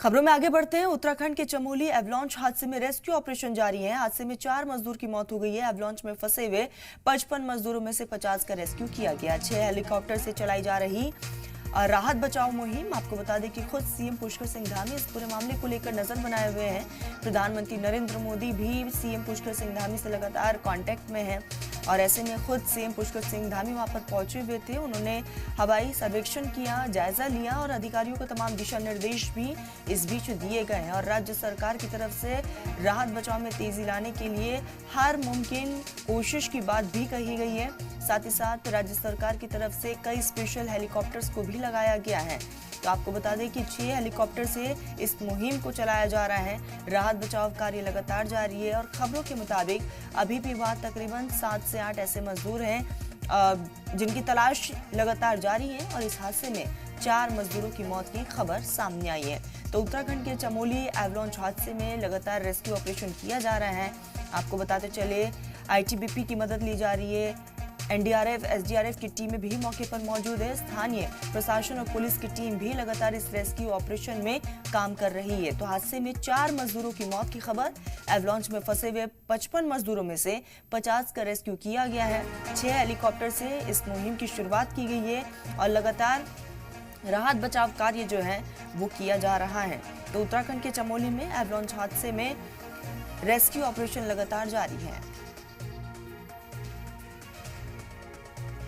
खबरों में आगे बढ़ते हैं। उत्तराखंड के चमोली एवलॉन्च हादसे में रेस्क्यू ऑपरेशन जारी है। हादसे में 4 मजदूर की मौत हो गई है। एवलॉन्च में फंसे हुए 55 मजदूरों में से 50 का रेस्क्यू किया गया। 6 हेलीकॉप्टर से चलाई जा रही राहत बचाव मुहिम। आपको बता दें कि खुद सीएम पुष्कर सिंह धामी इस पूरे मामले को लेकर नजर बनाए हुए हैं। प्रधानमंत्री नरेंद्र मोदी भी सीएम पुष्कर सिंह धामी से लगातार कांटेक्ट में हैं और ऐसे में खुद सीएम पुष्कर सिंह धामी वहां पर पहुंचे हुए थे। उन्होंने हवाई सर्वेक्षण किया, जायजा लिया और अधिकारियों को तमाम दिशा निर्देश भी इस बीच दिए गए हैं और राज्य सरकार की तरफ से राहत बचाव में तेजी लाने के लिए हर मुमकिन कोशिश की बात भी कही गई है। साथ ही साथ राज्य सरकार की तरफ से कई स्पेशल हेलीकॉप्टर्स को भी लगाया गया है। तो आपको बता दें कि 6 हेलीकॉप्टर से इस मुहिम को चलाया जा रहा है। राहत बचाव कार्य लगातार जारी है और खबरों के मुताबिक अभी भी वहां तकरीबन 7 से 8 ऐसे मजदूर हैं जिनकी तलाश लगातार जारी है और इस हादसे में 4 मजदूरों की मौत की खबर सामने आई है। तो उत्तराखंड के चमोली एवलॉन्च हादसे में लगातार रेस्क्यू ऑपरेशन किया जा रहा है। आपको बताते चले आईटीबीपी की मदद ली जा रही है। एनडीआरएफ, एसडीआरएफ की टीमें भी मौके पर मौजूद है। स्थानीय प्रशासन और पुलिस की टीम भी लगातार इस रेस्क्यू ऑपरेशन में काम कर रही है। तो हादसे में 4 मजदूरों की मौत की खबर। एवलॉन्च में फंसे हुए 55 मजदूरों में से 50 का रेस्क्यू किया गया है। 6 हेलीकॉप्टर से इस मुहिम की शुरुआत की गई है और लगातार राहत बचाव कार्य जो है वो किया जा रहा है। तो उत्तराखंड के चमोली में एवलॉन्च हादसे में रेस्क्यू ऑपरेशन लगातार जारी है।